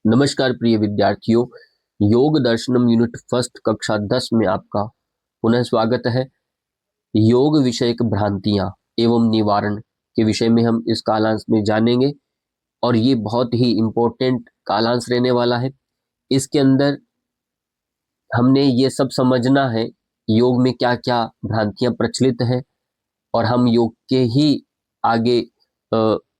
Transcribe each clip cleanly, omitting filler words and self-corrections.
नमस्कार प्रिय विद्यार्थियों, योग दर्शनम यूनिट फर्स्ट कक्षा 10 में आपका पुनः स्वागत है। योग विषयक भ्रांतियां एवं निवारण के विषय में हम इस कालांश में जानेंगे और ये बहुत ही इम्पोर्टेंट कालांश रहने वाला है। इसके अंदर हमने ये सब समझना है योग में क्या क्या भ्रांतियां प्रचलित हैं और हम योग के ही आगे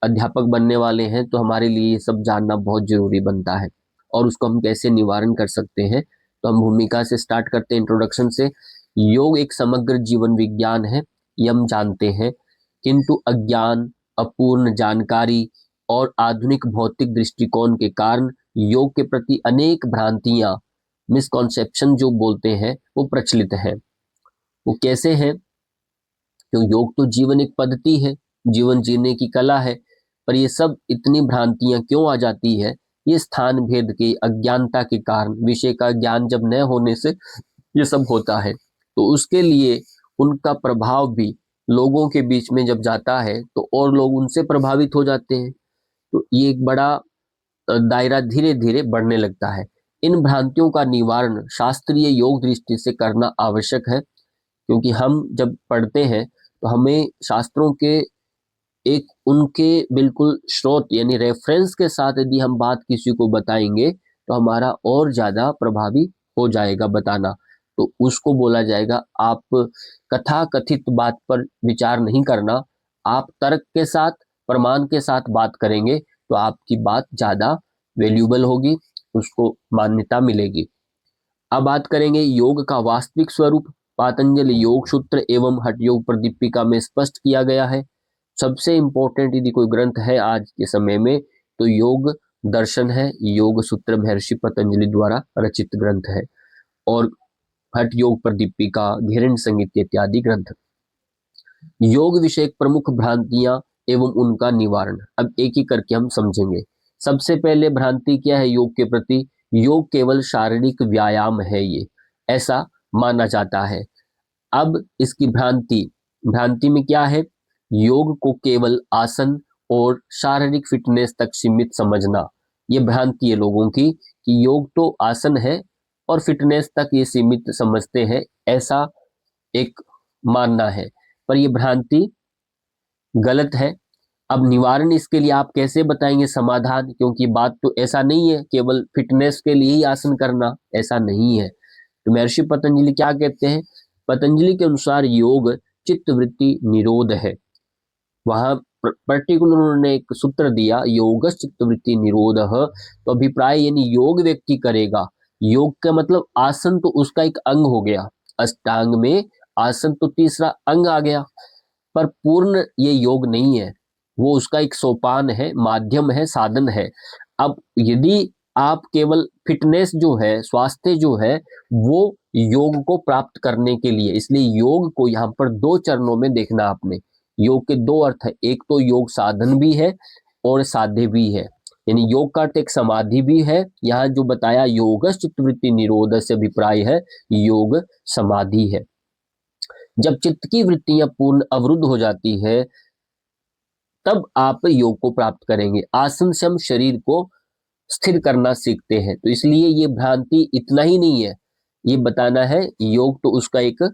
अध्यापक बनने वाले हैं, तो हमारे लिए ये सब जानना बहुत जरूरी बनता है और उसको हम कैसे निवारण कर सकते हैं। तो हम भूमिका से स्टार्ट करते हैं, इंट्रोडक्शन से। योग एक समग्र जीवन विज्ञान है, ये हम जानते हैं, किंतु अज्ञान, अपूर्ण जानकारी और आधुनिक भौतिक दृष्टिकोण के कारण योग के प्रति अनेक भ्रांतियां, मिसकॉन्सेप्शन जो बोलते हैं, वो प्रचलित है। वो कैसे है? तो योग तो जीवन एक पद्धति है, जीवन जीने की कला है, पर ये सब इतनी भ्रांतियां क्यों आ जाती है? ये स्थान भेद के अज्ञानता के कारण, विषय का ज्ञान जब न होने से ये सब होता है। तो उसके लिए उनका प्रभाव भी लोगों के बीच में जब जाता है तो और लोग उनसे प्रभावित हो जाते हैं। तो ये एक बड़ा दायरा धीरे धीरे बढ़ने लगता है। इन भ्रांतियों का निवारण शास्त्रीय योग दृष्टि से करना आवश्यक है, क्योंकि हम जब पढ़ते हैं तो हमें शास्त्रों के एक उनके बिल्कुल स्रोत यानी रेफरेंस के साथ यदि हम बात किसी को बताएंगे तो हमारा और ज्यादा प्रभावी हो जाएगा बताना। तो उसको बोला जाएगा, आप कथा कथित बात पर विचार नहीं करना, आप तर्क के साथ, प्रमाण के साथ बात करेंगे तो आपकी बात ज्यादा वैल्यूबल होगी, उसको मान्यता मिलेगी। अब बात करेंगे योग का वास्तविक स्वरूप। पातंजलि योग सूत्र एवं हठ योग प्रदीपिका में स्पष्ट किया गया है। सबसे इंपॉर्टेंट यदि कोई ग्रंथ है आज के समय में तो योग दर्शन है। योग सूत्र महर्षि पतंजलि द्वारा रचित ग्रंथ है। और हठ योग प्रदीपिका, घिरण संहिता इत्यादि ग्रंथ। योग विषय प्रमुख भ्रांतियां एवं उनका निवारण अब एक ही करके हम समझेंगे। सबसे पहले भ्रांति क्या है योग के प्रति? योग केवल शारीरिक व्यायाम है, ये ऐसा माना जाता है। अब इसकी भ्रांति में क्या है? योग को केवल आसन और शारीरिक फिटनेस तक सीमित समझना, ये भ्रांति है लोगों की कि योग तो आसन है और फिटनेस तक ये सीमित समझते हैं, ऐसा एक मानना है। पर ये भ्रांति गलत है। अब निवारण इसके लिए आप कैसे बताएंगे समाधान? क्योंकि बात तो ऐसा नहीं है केवल फिटनेस के लिए ही आसन करना, ऐसा नहीं है। तो महर्षि पतंजलि क्या कहते हैं? पतंजलि के अनुसार योग चित्त वृत्ति निरोध है। वहां पर्टिकुलर उन्होंने एक सूत्र दिया, योग चित्त वृत्ति निरोध। तो अभिप्राय यानी योग व्यक्ति करेगा, योग का मतलब आसन तो उसका एक अंग हो गया, अष्टांग में आसन तो तीसरा अंग आ गया, पर पूर्ण ये योग नहीं है, वो उसका एक सोपान है, माध्यम है, साधन है। अब यदि आप केवल फिटनेस जो है, स्वास्थ्य जो है, वो योग को प्राप्त करने के लिए, इसलिए योग को यहाँ पर दो चरणों में देखना आपने। योग के दो अर्थ है, एक तो योग साधन भी है और साध्य भी है। यानी योग का अर्थ एक समाधि भी है, यहाँ जो बताया योग चित्तवृत्ति निरोध से अभिप्राय है योग समाधि है। जब चित्त की वृत्तियां पूर्ण अवरुद्ध हो जाती है तब आप योग को प्राप्त करेंगे। आसन से हम शरीर को स्थिर करना सीखते हैं। तो इसलिए ये भ्रांति इतना ही नहीं है, ये बताना है योग तो उसका एक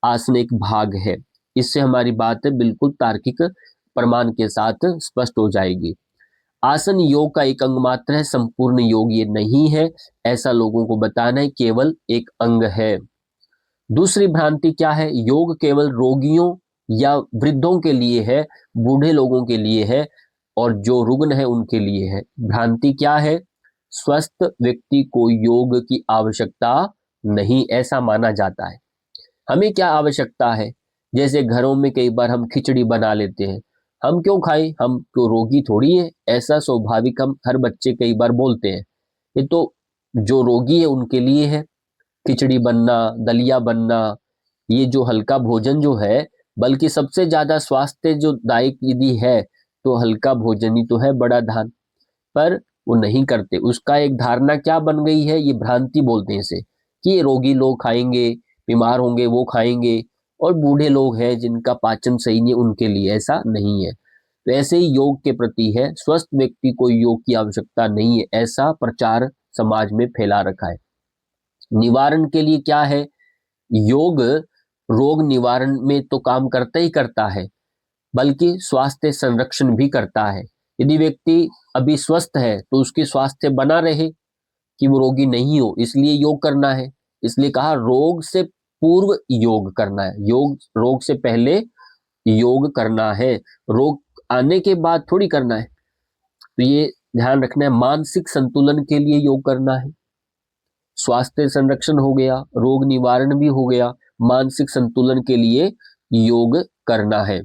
आसन एक भाग है। इससे हमारी बात बिल्कुल तार्किक प्रमाण के साथ स्पष्ट हो जाएगी। आसन योग का एक अंग मात्र है, संपूर्ण योग ये नहीं है, ऐसा लोगों को बताना है, केवल एक अंग है। दूसरी भ्रांति क्या है? योग केवल रोगियों या वृद्धों के लिए है, बूढ़े लोगों के लिए है और जो रुग्ण है उनके लिए है। भ्रांति क्या है? स्वस्थ व्यक्ति को योग की आवश्यकता नहीं, ऐसा माना जाता है। हमें क्या आवश्यकता है? जैसे घरों में कई बार हम खिचड़ी बना लेते हैं, हम क्यों खाएं, हम क्यों रोगी थोड़ी है, ऐसा स्वाभाविक हम हर बच्चे कई बार बोलते हैं। ये तो जो रोगी है उनके लिए है, खिचड़ी बनना, दलिया बनना, ये जो हल्का भोजन जो है, बल्कि सबसे ज्यादा स्वास्थ्य जो दायक यदि है तो हल्का भोजन ही तो है, बड़ा धान। पर वो नहीं करते। उसका एक धारणा क्या बन गई है, ये भ्रांति बोलते हैं इसे, कि ये रोगी लोग खाएंगे, बीमार होंगे वो खाएंगे, और बूढ़े लोग हैं जिनका पाचन सही नहीं उनके लिए, ऐसा नहीं है। वैसे ही योग के प्रति है। स्वस्थ व्यक्ति को योग की आवश्यकता नहीं है, ऐसा प्रचार समाज में फैला रखा है। निवारण के लिए क्या है? योग रोग निवारण में तो काम करता ही करता है, बल्कि स्वास्थ्य संरक्षण भी करता है। यदि व्यक्ति अभी स्वस्थ है तो उसकी स्वास्थ्य बना रहे, कि वो रोगी नहीं हो, इसलिए योग करना है। इसलिए कहा रोग से पूर्व योग करना है, योग रोग से पहले योग करना है, रोग आने के बाद थोड़ी करना है। तो ये ध्यान रखना है। मानसिक संतुलन के लिए योग करना है। स्वास्थ्य संरक्षण हो गया, रोग निवारण भी हो गया, मानसिक संतुलन के लिए योग करना है।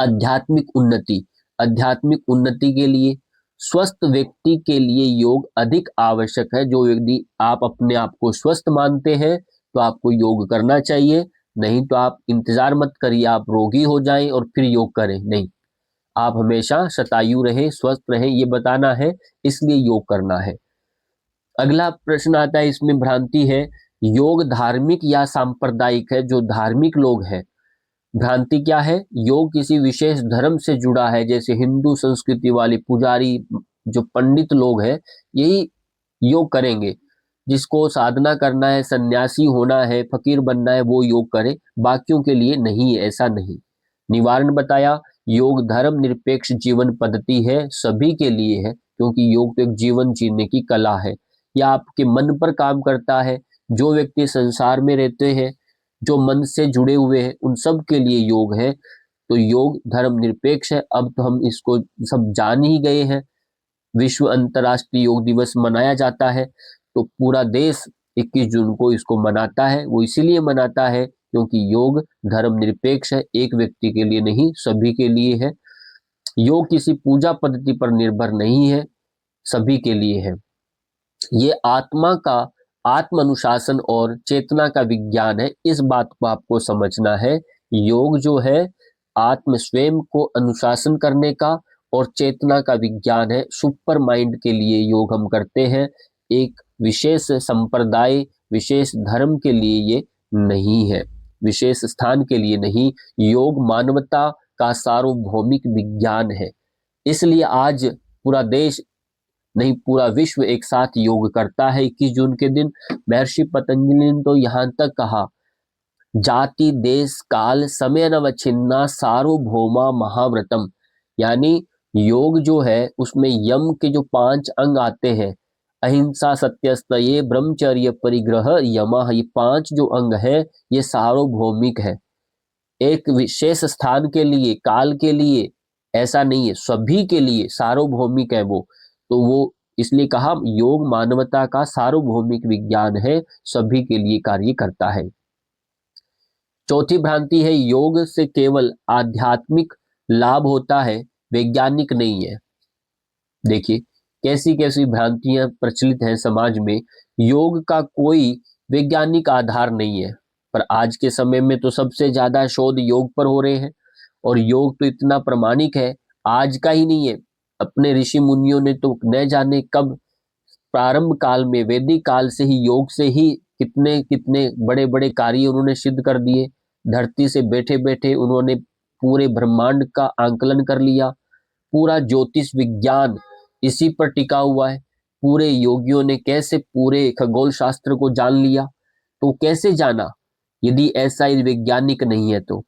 आध्यात्मिक उन्नति, आध्यात्मिक उन्नति के लिए स्वस्थ व्यक्ति के लिए योग अधिक आवश्यक है। जो यदि आप अपने आप को स्वस्थ मानते हैं तो आपको योग करना चाहिए, नहीं तो आप इंतजार मत करिए आप रोगी हो जाएं और फिर योग करें, नहीं। आप हमेशा शतायु रहें, स्वस्थ रहें, ये बताना है, इसलिए योग करना है। अगला प्रश्न आता है, इसमें भ्रांति है, योग धार्मिक या सांप्रदायिक है? जो धार्मिक लोग हैं, भ्रांति क्या है? योग किसी विशेष धर्म से जुड़ा है, जैसे हिंदू संस्कृति वाले पुजारी, जो पंडित लोग हैं, यही योग करेंगे। जिसको साधना करना है, सन्यासी होना है, फकीर बनना है, वो योग करे, बाकियों के लिए नहीं है, ऐसा नहीं। निवारण बताया, योग धर्म निरपेक्ष जीवन पद्धति है, सभी के लिए है, क्योंकि योग तो एक जीवन जीने की कला है। यह आपके मन पर काम करता है। जो व्यक्ति संसार में रहते हैं, जो मन से जुड़े हुए हैं, उन सब के लिए योग है। तो योग धर्म निरपेक्ष है। अब तो हम इसको सब जान ही गए हैं। विश्व अंतर्राष्ट्रीय योग दिवस मनाया जाता है, तो पूरा देश 21 जून को इसको मनाता है। वो इसीलिए मनाता है क्योंकि योग धर्म निरपेक्ष है, एक व्यक्ति के लिए नहीं, सभी के लिए है। योग किसी पूजा पद्धति पर निर्भर नहीं है, सभी के लिए है। ये आत्मा का आत्म अनुशासन और चेतना का विज्ञान है, इस बात को आपको समझना है। योग जो है आत्म स्वयं को अनुशासन करने का और चेतना का विज्ञान है। सुपर माइंड के लिए योग हम करते हैं, एक विशेष संप्रदाय, विशेष धर्म के लिए ये नहीं है, विशेष स्थान के लिए नहीं। योग मानवता का सार्वभौमिक विज्ञान है। इसलिए आज पूरा देश नहीं, पूरा विश्व एक साथ योग करता है 21 जून के दिन। महर्षि पतंजलि ने तो यहाँ तक कहा, जाति देश काल समय नवच्छिन्ना सार्वभौमा महाव्रतम। यानी योग जो है उसमें यम के जो 5 अंग आते हैं, अहिंसा सत्यस्तये ब्रह्मचर्य परिग्रह यमः, ये 5 जो अंग है ये सार्वभौमिक है, एक विशेष स्थान के लिए, काल के लिए ऐसा नहीं है, सभी के लिए सार्वभौमिक है वो। तो वो इसलिए कहा योग मानवता का सार्वभौमिक विज्ञान है, सभी के लिए कार्य करता है। चौथी भ्रांति है, योग से केवल आध्यात्मिक लाभ होता है, वैज्ञानिक नहीं है। देखिए कैसी कैसी भ्रांतियां प्रचलित हैं समाज में। योग का कोई वैज्ञानिक आधार नहीं है, पर आज के समय में तो सबसे ज्यादा शोध योग पर हो रहे हैं, और योग तो इतना प्रामाणिक है, आज का ही नहीं है। अपने ऋषि मुनियों ने तो न जाने कब प्रारंभ काल में, वैदिक काल से ही योग से ही कितने कितने बड़े बड़े कार्य उन्होंने सिद्ध कर दिए। धरती से बैठे बैठे उन्होंने पूरे ब्रह्मांड का आंकलन कर लिया। पूरा ज्योतिष विज्ञान इसी पर टिका हुआ है। पूरे योगियों ने कैसे पूरे खगोल शास्त्र को जान लिया, तो कैसे जाना यदि ऐसा वैज्ञानिक नहीं है तो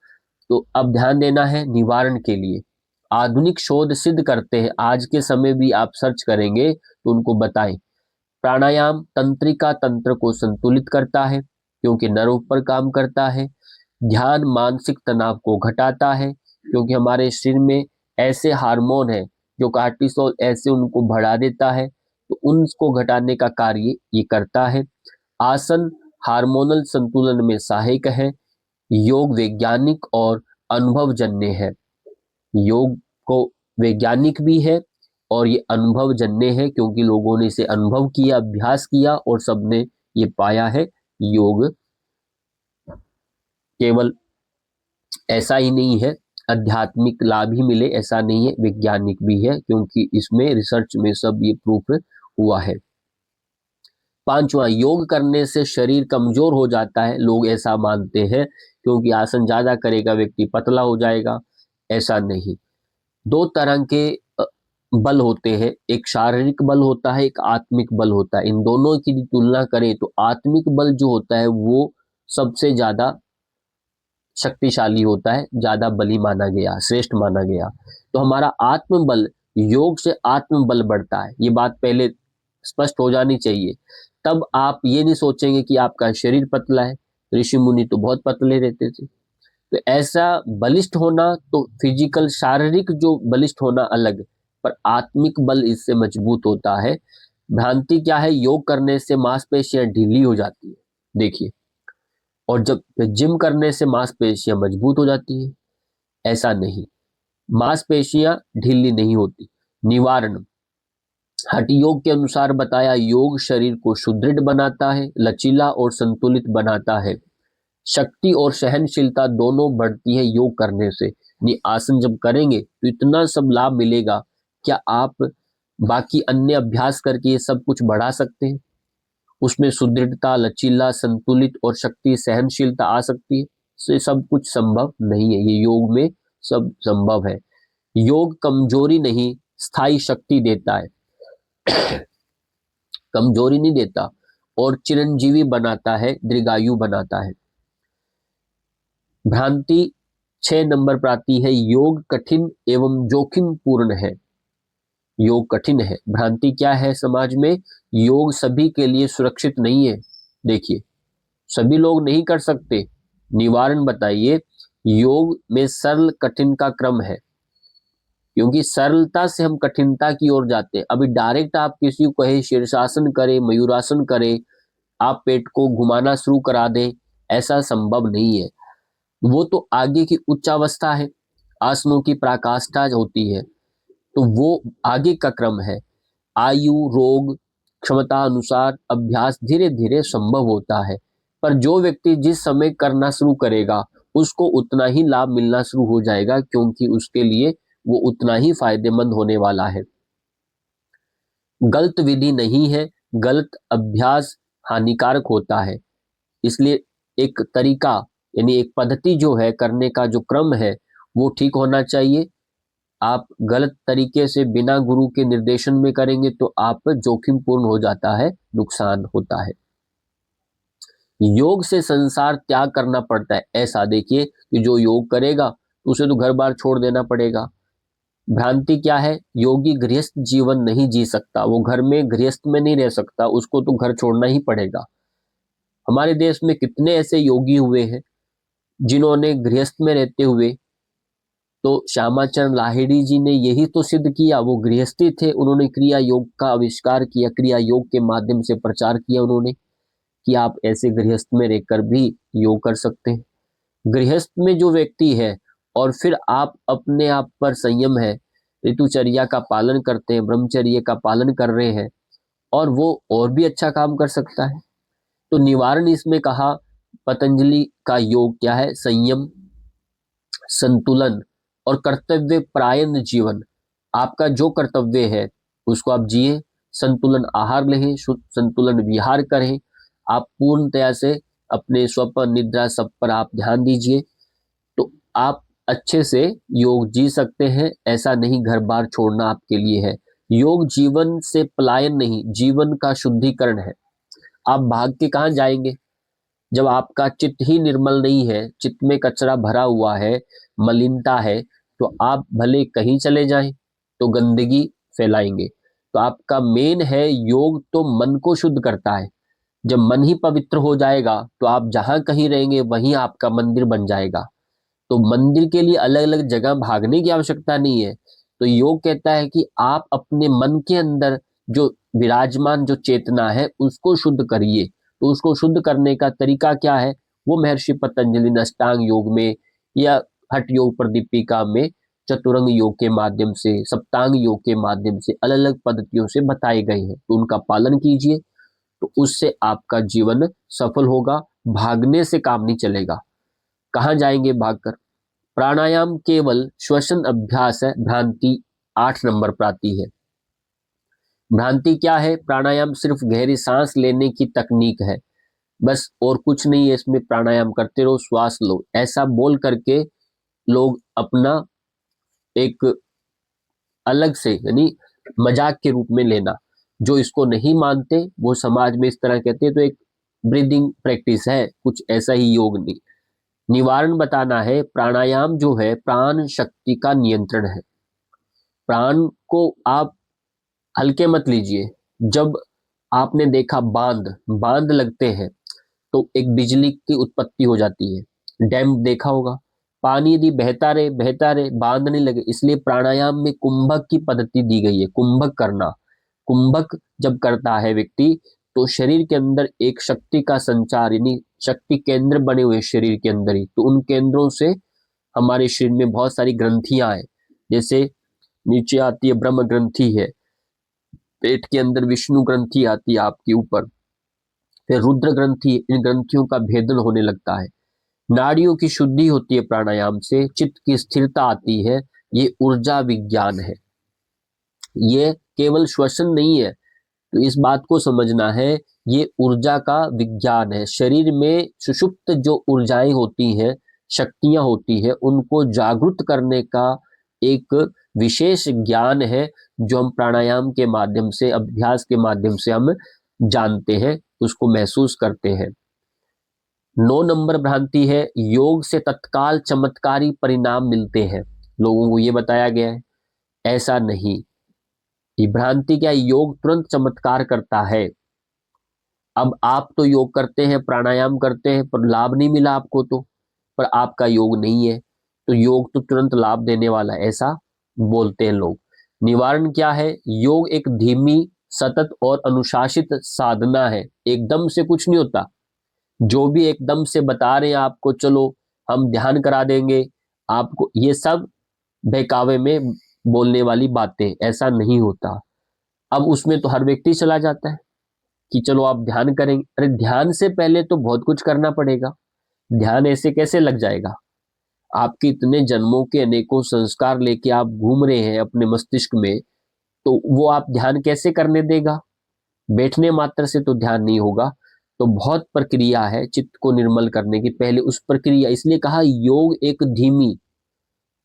अब ध्यान देना है निवारण के लिए। आधुनिक शोध सिद्ध करते हैं, आज के समय भी आप सर्च करेंगे तो उनको बताएं। प्राणायाम तंत्रिका तंत्र को संतुलित करता है, क्योंकि नर्व पर काम करता है। ध्यान मानसिक तनाव को घटाता है, क्योंकि हमारे शरीर में ऐसे हार्मोन है जो कार्टिसोल ऐसे उनको बढ़ा देता है, तो उनको घटाने का कार्य ये करता है। आसन हार्मोनल संतुलन में सहायक है। योग वैज्ञानिक और अनुभवजन्य है। योग को वैज्ञानिक भी है और ये अनुभवजन्य है, क्योंकि लोगों ने इसे अनुभव किया, अभ्यास किया और सबने ये पाया है। योग केवल ऐसा ही नहीं है आध्यात्मिक लाभ ही मिले ऐसा नहीं है, वैज्ञानिक भी है, क्योंकि इसमें रिसर्च में सब ये प्रूफ हुआ है। पांचवा, योग करने से शरीर कमजोर हो जाता है, लोग ऐसा मानते हैं, क्योंकि आसन ज्यादा करेगा व्यक्ति पतला हो जाएगा, ऐसा नहीं। दो तरह के बल होते हैं, एक शारीरिक बल होता है, एक आत्मिक बल होता है। इन दोनों की तुलना करें तो आत्मिक बल जो होता है वो सबसे ज्यादा शक्तिशाली होता है, ज्यादा बली माना गया, श्रेष्ठ माना गया। तो हमारा आत्मबल, योग से आत्मबल बढ़ता है, ये बात पहले स्पष्ट हो जानी चाहिए। तब आप ये नहीं सोचेंगे कि आपका शरीर पतला है, ऋषि मुनि तो बहुत पतले रहते थे। तो ऐसा बलिष्ठ होना तो फिजिकल शारीरिक जो बलिष्ठ होना अलग, पर आत्मिक बल इससे मजबूत होता है। भ्रांति क्या है, योग करने से मांसपेशियां ढीली हो जाती है, देखिए, और जब जिम करने से मांसपेशियां मजबूत हो जाती है, ऐसा नहीं, मांसपेशियां ढीली नहीं होती। निवारण, हठ योग के अनुसार बताया, योग शरीर को सुदृढ़ बनाता है, लचीला और संतुलित बनाता है। शक्ति और सहनशीलता दोनों बढ़ती है योग करने से। ये आसन जब करेंगे तो इतना सब लाभ मिलेगा, क्या आप बाकी अन्य अभ्यास करके ये सब कुछ बढ़ा सकते हैं? उसमें सुदृढ़ता, लचीला, संतुलित और शक्ति, सहनशीलता आ सकती है? से सब कुछ संभव नहीं है, ये योग में सब संभव है। योग कमजोरी नहीं, स्थायी शक्ति देता है, कमजोरी नहीं देता, और चिरंजीवी बनाता है, दीर्घायु बनाता है। भ्रांति 6 नंबर पर आती है, योग कठिन एवं जोखिम पूर्ण है। योग कठिन है, भ्रांति क्या है समाज में, योग सभी के लिए सुरक्षित नहीं है। देखिए, सभी लोग नहीं कर सकते। निवारण बताइए, योग में सरल कठिन का क्रम है, क्योंकि सरलता से हम कठिनता की ओर जाते हैं। अभी डायरेक्ट आप किसी को कहे शीर्षासन करे, मयूरासन करे, आप पेट को घुमाना शुरू करा दें, ऐसा संभव नहीं है। वो तो आगे की उच्च अवस्था है, आसनों की पराकाष्ठा होती है, तो वो आगे का क्रम है। आयु, रोग, क्षमता अनुसार अभ्यास धीरे धीरे संभव होता है, पर जो व्यक्ति जिस समय करना शुरू करेगा उसको उतना ही लाभ मिलना शुरू हो जाएगा, क्योंकि उसके लिए वो उतना ही फायदेमंद होने वाला है। गलत विधि नहीं है, गलत अभ्यास हानिकारक होता है, इसलिए एक तरीका यानी एक पद्धति जो है करने का, जो क्रम है वो ठीक होना चाहिए। आप गलत तरीके से बिना गुरु के निर्देशन में करेंगे तो आप जोखिम पूर्ण हो जाता है, नुकसान होता है। योग से संसार त्याग करना पड़ता है, ऐसा देखिए कि जो योग करेगा उसे तो घर बार छोड़ देना पड़ेगा। भ्रांति क्या है, योगी गृहस्थ जीवन नहीं जी सकता, वो घर में गृहस्थ में नहीं रह सकता, उसको तो घर छोड़ना ही पड़ेगा। हमारे देश में कितने ऐसे योगी हुए हैं जिन्होंने गृहस्थ में रहते हुए, तो श्यामाचरण लाहिड़ी जी ने यही तो सिद्ध किया, वो गृहस्थी थे, उन्होंने क्रिया योग का आविष्कार किया, क्रिया योग के माध्यम से प्रचार किया उन्होंने कि आप ऐसे गृहस्थ में रहकर भी योग कर सकते हैं। गृहस्थ में जो व्यक्ति है और फिर आप अपने आप पर संयम है, ऋतुचर्या का पालन करते हैं, ब्रह्मचर्य का पालन कर रहे हैं, और वो और भी अच्छा काम कर सकता है। तो निवारण इसमें कहा, पतंजलि का योग क्या है, संयम, संतुलन और कर्तव्य परायण जीवन। आपका जो कर्तव्य है उसको आप जिए, संतुलन आहार लें, संतुलन विहार करें, आप पूर्णतया से अपने स्वप्न निद्रा सब पर आप ध्यान दीजिए, तो आप अच्छे से योग जी सकते हैं। ऐसा नहीं घर बार छोड़ना आपके लिए है। योग जीवन से पलायन नहीं, जीवन का शुद्धिकरण है। आप भाग के कहाँ जाएंगे जब आपका चित्त ही निर्मल नहीं है, चित्त में कचरा भरा हुआ है, मलिनता है, तो आप भले कहीं चले जाएं तो गंदगी फैलाएंगे। तो आपका मेन है योग, तो मन को शुद्ध करता है। जब मन ही पवित्र हो जाएगा तो आप जहां कहीं रहेंगे वहीं आपका मंदिर बन जाएगा। तो मंदिर के लिए अलग अलग जगह भागने की आवश्यकता नहीं है। तो योग कहता है कि आप अपने मन के अंदर जो विराजमान जो चेतना है उसको शुद्ध करिए। तो उसको शुद्ध करने का तरीका क्या है, वो महर्षि पतंजलि ने अष्टांग योग में या हठ योग प्रदीपिका में चतुरंग योग के माध्यम से, सप्तांग योग के माध्यम से अलग अलग पद्धतियों से बताए गए हैं। तो उनका पालन कीजिए, तो उससे आपका जीवन सफल होगा। भागने से काम नहीं चलेगा। कहाँ जाएंगे भागकर? प्राणायाम केवल श्वसन अभ्यास है, भ्रांति 8 नंबर पर आती है। भ्रांति क्या है, प्राणायाम सिर्फ गहरी सांस लेने की तकनीक है, बस और कुछ नहीं है इसमें, प्राणायाम करते रहो, श्वास लो, ऐसा बोल करके लोग अपना एक अलग से यानी मजाक के रूप में लेना। जो इसको नहीं मानते वो समाज में इस तरह कहते हैं, तो एक ब्रीदिंग प्रैक्टिस है, कुछ ऐसा ही योग नहीं। निवारण बताना है, प्राणायाम जो है प्राण शक्ति का नियंत्रण है। प्राण को आप हल्के मत लीजिए। जब आपने देखा बांध बांध लगते हैं तो एक बिजली की उत्पत्ति हो जाती है। डैम देखा होगा, पानी यदि बहता रहे बांध नहीं लगे, इसलिए प्राणायाम में कुंभक की पद्धति दी गई है। कुंभक करना, कुंभक जब करता है व्यक्ति तो शरीर के अंदर एक शक्ति का संचार, यानी शक्ति केंद्र बने हुए शरीर के अंदर ही, तो उन केंद्रों से हमारे शरीर में बहुत सारी ग्रंथियां हैं। जैसे नीचे आती है ब्रह्म ग्रंथि है, पेट के अंदर विष्णु ग्रंथि आती है आपके ऊपर, फिर रुद्र ग्रंथि, इन ग्रंथियों का भेदन होने लगता है। नाड़ियों की शुद्धि होती है प्राणायाम से, चित्त की स्थिरता आती है। ये ऊर्जा विज्ञान है, ये केवल श्वसन नहीं है। तो इस बात को समझना है, ये ऊर्जा का विज्ञान है। शरीर में सुषुप्त जो ऊर्जाएं होती हैं, शक्तियां होती है, उनको जागृत करने का एक विशेष ज्ञान है जो हम प्राणायाम के माध्यम से, अभ्यास के माध्यम से हम जानते हैं, उसको महसूस करते हैं। 9 नंबर भ्रांति है, योग से तत्काल चमत्कारी परिणाम मिलते हैं। लोगों को ये बताया गया है, ऐसा नहीं। ये भ्रांति क्या, योग तुरंत चमत्कार करता है। अब आप तो योग करते हैं, प्राणायाम करते हैं, पर लाभ नहीं मिला आपको, तो पर आपका योग नहीं है, तो योग तो तुरंत लाभ देने वाला है, ऐसा बोलते हैं लोग। निवारण क्या है, योग एक धीमी, सतत और अनुशासित साधना है। एकदम से कुछ नहीं होता। जो भी एकदम से बता रहे हैं आपको, चलो हम ध्यान करा देंगे आपको, ये सब बहकावे में बोलने वाली बातें, ऐसा नहीं होता। अब उसमें तो हर व्यक्ति चला जाता है कि चलो आप ध्यान करेंगे। अरे ध्यान से पहले तो बहुत कुछ करना पड़ेगा। ध्यान ऐसे कैसे लग जाएगा? आपके इतने जन्मों के अनेकों संस्कार लेके आप घूम रहे हैं अपने मस्तिष्क में, तो वो आप ध्यान कैसे करने देगा? बैठने मात्र से तो ध्यान नहीं होगा। तो बहुत प्रक्रिया है चित्त को निर्मल करने की, पहले उस प्रक्रिया, इसलिए कहा योग एक धीमी,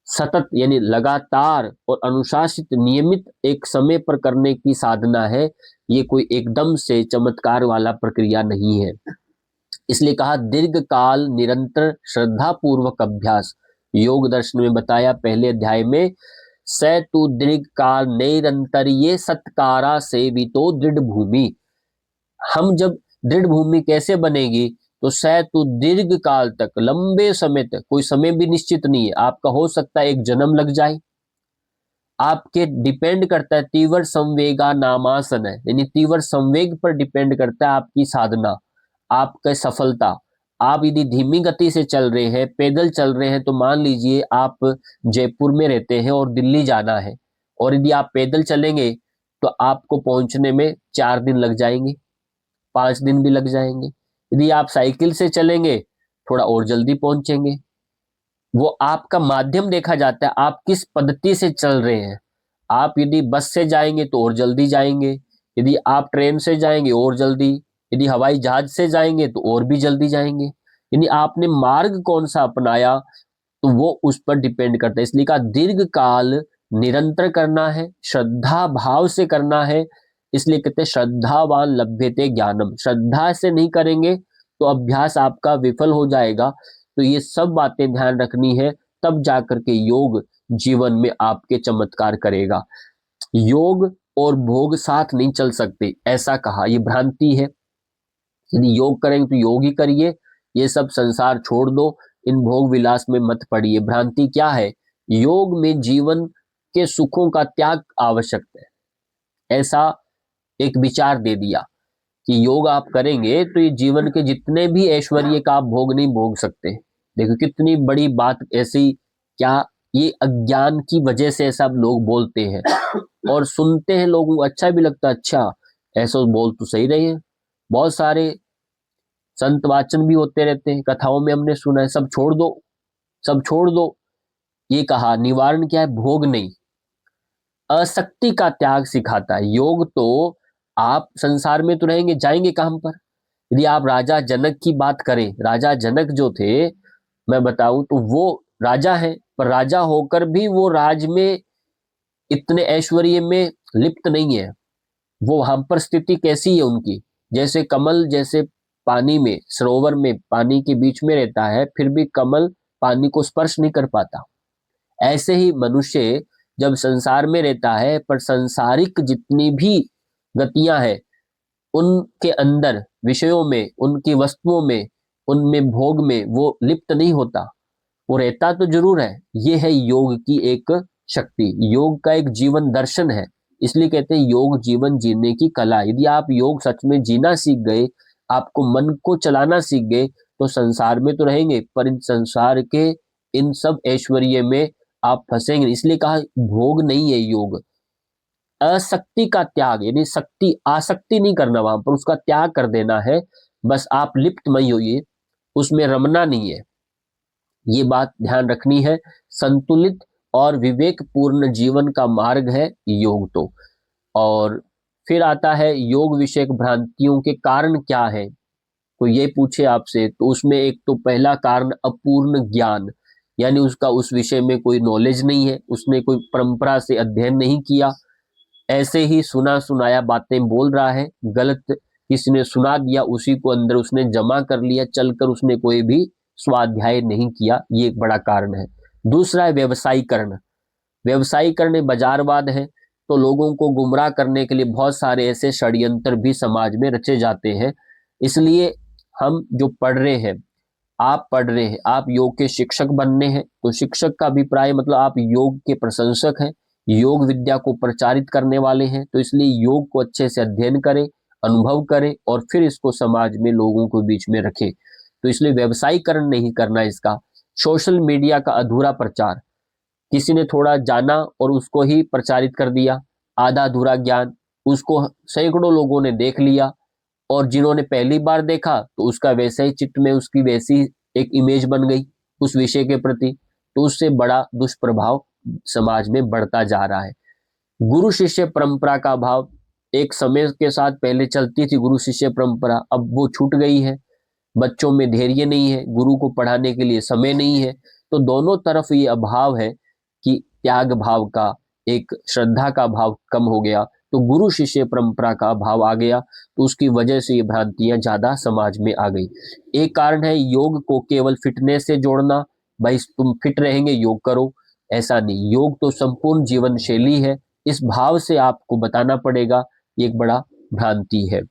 सतत यानी लगातार और अनुशासित नियमित एक समय पर करने की साधना है। ये कोई एकदम से चमत्कार वाला प्रक्रिया नहीं है। इसलिए कहा दीर्घ काल निरंतर श्रद्धा पूर्वक अभ्यास। योग दर्शन में बताया पहले अध्याय में, स तु दीर्घ काल निरंतर ये सत्कारा से भी तो दृढ़ भूमि। हम जब दृढ़ भूमि कैसे बनेगी, तो शायद तो दीर्घ काल तक, लंबे समय तक, कोई समय भी निश्चित नहीं है आपका, हो सकता है एक जन्म लग जाए। आपके डिपेंड करता है, तीव्र संवेगा नामासन है, यानी तीव्र संवेग पर डिपेंड करता है आपकी साधना, आपका सफलता। आप यदि धीमी गति से चल रहे हैं, पैदल चल रहे हैं, तो मान लीजिए आप जयपुर में रहते हैं और दिल्ली जाना है, और यदि आप पैदल चलेंगे तो आपको पहुंचने में 4 दिन लग जाएंगे, 5 दिन भी लग जाएंगे। यदि आप साइकिल से चलेंगे थोड़ा और जल्दी पहुंचेंगे। वो आपका माध्यम देखा जाता है, आप किस पद्धति से चल रहे हैं। आप यदि बस से जाएंगे तो और जल्दी जाएंगे, यदि आप ट्रेन से जाएंगे और जल्दी, यदि हवाई जहाज से जाएंगे तो और भी जल्दी जाएंगे। यानी आपने मार्ग कौन सा अपनाया, तो वो उस पर डिपेंड करता है। इसलिए कहा दीर्घ काल निरंतर करना है, श्रद्धा भाव से करना है। इसलिए कहते हैं श्रद्धावान लभ्यते ज्ञानम। श्रद्धा से नहीं करेंगे तो अभ्यास आपका विफल हो जाएगा। तो ये सब बातें ध्यान रखनी है, तब जाकर के योग जीवन में आपके चमत्कार करेगा। योग और भोग साथ नहीं चल सकते, ऐसा कहा, ये भ्रांति है। यदि योग करेंगे तो योग ही करिए, ये सब संसार छोड़ दो, इन भोग विलास में मत पड़िए। भ्रांति क्या है, योग में जीवन के सुखों का त्याग आवश्यक है, ऐसा एक विचार दे दिया कि योग आप करेंगे तो ये जीवन के जितने भी ऐश्वर्य का आप भोग नहीं भोग सकते। देखो कितनी बड़ी बात, ऐसी क्या, ये अज्ञान की वजह से ऐसा लोग बोलते हैं और सुनते हैं, लोगों को अच्छा भी लगता है, अच्छा ऐसा बोल तो सही रहे हैं। बहुत सारे संत वाचन भी होते रहते हैं, कथाओं में हमने सुना है, सब छोड़ दो, सब छोड़ दो। ये कहा निवारण क्या है, भोग नहीं, आसक्ति का त्याग सिखाता है योग। तो आप संसार में तो रहेंगे, जाएंगे कहां पर? यदि आप राजा जनक की बात करें, राजा जनक जो थे, मैं बताऊं तो वो राजा हैं, पर राजा होकर भी वो राज में इतने ऐश्वर्य में लिप्त नहीं है। वो वहां पर स्थिति कैसी है उनकी, जैसे कमल जैसे पानी में, सरोवर में पानी के बीच में रहता है, फिर भी कमल पानी को स्पर्श नहीं कर पाता। ऐसे ही मनुष्य जब संसार में रहता है पर संसारिक जितनी भी गतियां हैं उनके अंदर, विषयों में, उनकी वस्तुओं में, उनमें भोग में वो लिप्त नहीं होता, वो रहता तो जरूर है। ये है योग की एक शक्ति, योग का एक जीवन दर्शन है। इसलिए कहते हैं योग जीवन जीने की कला। यदि आप योग सच में जीना सीख गए, आपको मन को चलाना सीख गए, तो संसार में तो रहेंगे पर इन संसार के इन सब ऐश्वर्य में आप फंसेंगे। इसलिए कहा भोग नहीं है योग, अशक्ति का त्याग, यानी शक्ति आसक्ति नहीं करना, वहां पर उसका त्याग कर देना है। बस आप लिप्तमय होइए, उसमें रमना नहीं है। ये बात ध्यान रखनी है। संतुलित और विवेकपूर्ण जीवन का मार्ग है योग तो। और फिर आता है योग विषयक भ्रांतियों के कारण क्या है, तो ये पूछे आपसे तो उसमें एक तो पहला कारण अपूर्ण ज्ञान, यानी उसका उस विषय में कोई नॉलेज नहीं है, उसने कोई परंपरा से अध्ययन नहीं किया, ऐसे ही सुना सुनाया बातें बोल रहा है, गलत किसी ने सुना दिया उसी को अंदर उसने जमा कर लिया, चलकर उसने कोई भी स्वाध्याय नहीं किया, ये एक बड़ा कारण है। दूसरा है व्यवसायीकरण। व्यवसायीकरण बाजारवाद है, तो लोगों को गुमराह करने के लिए बहुत सारे ऐसे षड्यंत्र भी समाज में रचे जाते हैं। इसलिए हम जो पढ़ रहे हैं, आप पढ़ रहे हैं, आप योग के शिक्षक बनने हैं, तो शिक्षक का अभिप्राय मतलब आप योग के प्रशंसक हैं, योग विद्या को प्रचारित करने वाले हैं, तो इसलिए योग को अच्छे से अध्ययन करें, अनुभव करें और फिर इसको समाज में लोगों को बीच में रखें। तो इसलिए व्यवसायीकरण नहीं करना इसका। सोशल मीडिया का अधूरा प्रचार, किसी ने थोड़ा जाना और उसको ही प्रचारित कर दिया, आधा अधूरा ज्ञान, उसको सैकड़ों लोगों ने देख लिया और जिन्होंने पहली बार देखा तो उसका वैसे ही चित्त में उसकी वैसी एक इमेज बन गई उस विषय के प्रति, तो उससे बड़ा दुष्प्रभाव समाज में बढ़ता जा रहा है। गुरु शिष्य परंपरा का भाव, एक समय के साथ पहले चलती थी गुरु शिष्य परंपरा, अब वो छूट गई है। बच्चों में धैर्य नहीं है, गुरु को पढ़ाने के लिए समय नहीं है, तो दोनों तरफ ये अभाव है कि त्याग भाव का, एक श्रद्धा का भाव कम हो गया, तो गुरु शिष्य परंपरा का भाव आ गया, तो उसकी वजह से ये भ्रांतियां ज्यादा समाज में आ गई। एक कारण है योग को केवल फिटनेस से जोड़ना, भाई तुम फिट रहेंगे योग करो, ऐसा नहीं, योग तो संपूर्ण जीवन शैली है, इस भाव से आपको बताना पड़ेगा, ये एक बड़ा भ्रांति है।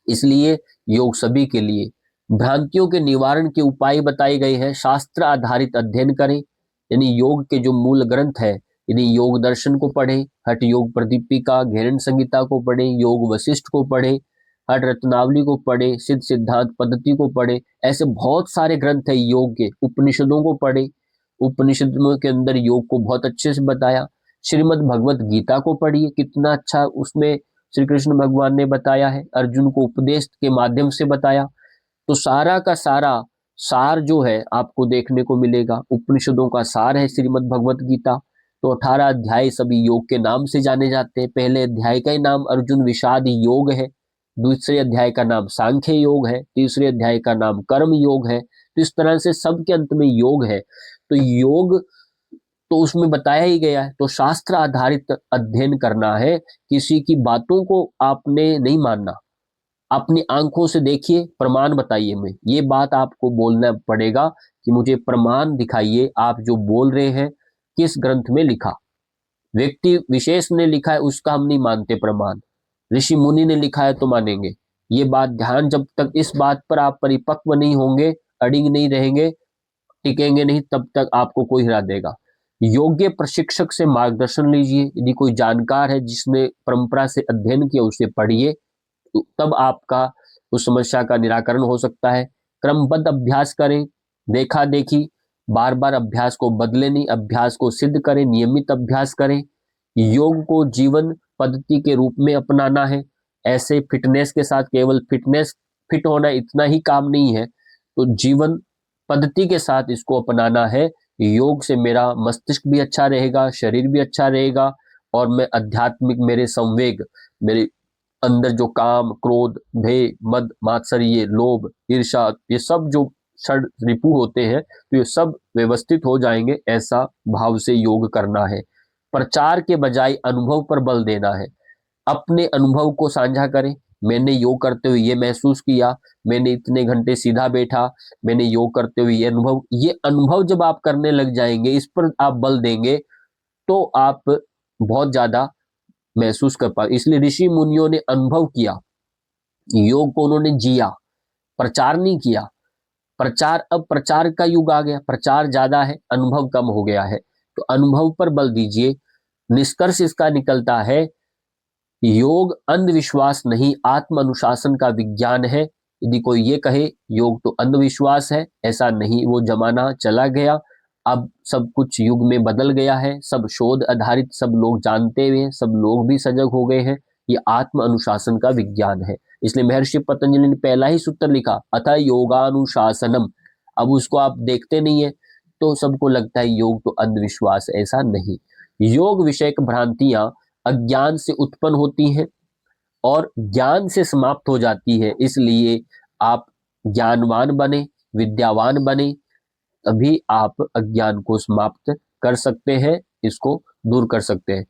इसलिए योग सभी के लिए। भ्रांतियों के निवारण के उपाय बताए गए हैं। शास्त्र आधारित अध्ययन करें, यानी योग के जो मूल ग्रंथ है, यानी योग दर्शन को पढ़ें, हठ योग प्रदीपिका, घेरन संहिता को पढ़ें, योग वशिष्ठ को पढ़ें, हठ रत्नावली को पढ़ें, सिद्ध सिद्धांत पद्धति को पढ़ें। ऐसे बहुत सारे ग्रंथ है योग के। उपनिषदों को पढ़ें, उपनिषदों के अंदर योग को बहुत अच्छे से बताया। श्रीमद् भगवत गीता को पढ़िए, कितना अच्छा उसमें श्री कृष्ण भगवान ने बताया है, अर्जुन को उपदेश के माध्यम से बताया। तो सारा का सारा सार जो है आपको देखने को मिलेगा, उपनिषदों का सार है श्रीमद् भगवत गीता। तो 18 अध्याय सभी योग के नाम से जाने जाते हैं। पहले अध्याय का ही नाम अर्जुन विषाद योग है, दूसरे अध्याय का नाम सांख्य योग है, तीसरे अध्याय का नाम कर्म योग है। तो इस तरह से सबके अंत में योग है। तो योग तो उसमें बताया ही गया है, तो शास्त्र आधारित अध्ययन करना है, किसी की बातों को आपने नहीं मानना, अपनी आंखों से देखिए, प्रमाण बताइए, मैं ये बात आपको बोलना पड़ेगा कि मुझे प्रमाण दिखाइए, आप जो बोल रहे हैं किस ग्रंथ में लिखा, व्यक्ति विशेष ने लिखा है उसका हम नहीं मानते प्रमाण, ऋषि मुनि ने लिखा है तो मानेंगे। ये बात ध्यान, जब तक इस बात पर आप परिपक्व नहीं होंगे, अडिग नहीं रहेंगे, टिकेंगे नहीं, तब तक आपको कोई हिला देगा। योग्य प्रशिक्षक से मार्गदर्शन लीजिए, यदि कोई जानकार है जिसने परंपरा से अध्ययन किया उसे पढ़िए, तो तब आपका उस समस्या का निराकरण हो सकता है। क्रमबद्ध अभ्यास करें, देखा देखी बार बार अभ्यास को बदले नहीं, अभ्यास को सिद्ध करें, नियमित अभ्यास करें। योग को जीवन पद्धति के रूप में अपनाना है। ऐसे फिटनेस के साथ केवल फिटनेस, फिट होना इतना ही काम नहीं है, तो जीवन पद्धति के साथ इसको अपनाना है। योग से मेरा मस्तिष्क भी अच्छा रहेगा, शरीर भी अच्छा रहेगा, और मैं आध्यात्मिक, मेरे संवेग, मेरे अंदर जो काम, क्रोध, भय, मद, मात्सर्य, लोभ, ईर्षा, ये सब जो षड रिपु होते हैं, तो ये सब व्यवस्थित हो जाएंगे। ऐसा भाव से योग करना है। प्रचार के बजाय अनुभव पर बल देना है। अपने अनुभव को साझा करें। मैंने योग करते हुए ये महसूस किया, मैंने इतने घंटे सीधा बैठा, मैंने योग करते हुए ये अनुभव जब आप करने लग जाएंगे, इस पर आप बल देंगे, तो आप बहुत ज्यादा महसूस कर पाए। इसलिए ऋषि मुनियों ने अनुभव किया, योग को उन्होंने जिया, प्रचार नहीं किया। अब प्रचार का युग आ गया, प्रचार ज्यादा है, अनुभव कम हो गया है, तो अनुभव पर बल दीजिए। निष्कर्ष इसका निकलता है, योग अंधविश्वास नहीं, आत्म अनुशासन का विज्ञान है। यदि कोई ये कहे योग तो अंधविश्वास है, ऐसा नहीं, वो जमाना चला गया। अब सब कुछ युग में बदल गया है, सब शोध आधारित, सब लोग जानते हुए, सब लोग भी सजग हो गए हैं, ये आत्म अनुशासन का विज्ञान है। इसलिए महर्षि पतंजलि ने पहला ही सूत्र लिखा, अतः योगानुशासनम। अब उसको आप देखते नहीं है तो सबको लगता है योग तो अंधविश्वास, ऐसा नहीं। योग विषयक भ्रांतियां अज्ञान से उत्पन्न होती हैं और ज्ञान से समाप्त हो जाती है। इसलिए आप ज्ञानवान बने, विद्यावान बने, तभी आप अज्ञान को समाप्त कर सकते हैं, इसको दूर कर सकते हैं।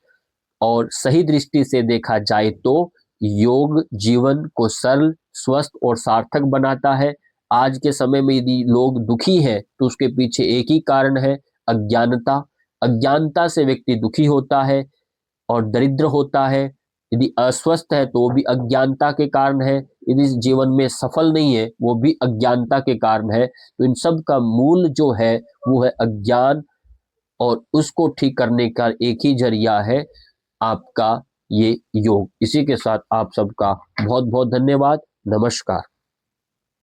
और सही दृष्टि से देखा जाए तो योग जीवन को सरल, स्वस्थ और सार्थक बनाता है। आज के समय में यदि लोग दुखी है तो उसके पीछे एक ही कारण है, अज्ञानता। अज्ञानता से व्यक्ति दुखी होता है और दरिद्र होता है। यदि अस्वस्थ है तो वो भी अज्ञानता के कारण है, यदि जीवन में सफल नहीं है वो भी अज्ञानता के कारण है। तो इन सब का मूल जो है वो है अज्ञान, और उसको ठीक करने का एक ही जरिया है आपका ये योग। इसी के साथ आप सबका बहुत बहुत धन्यवाद। नमस्कार।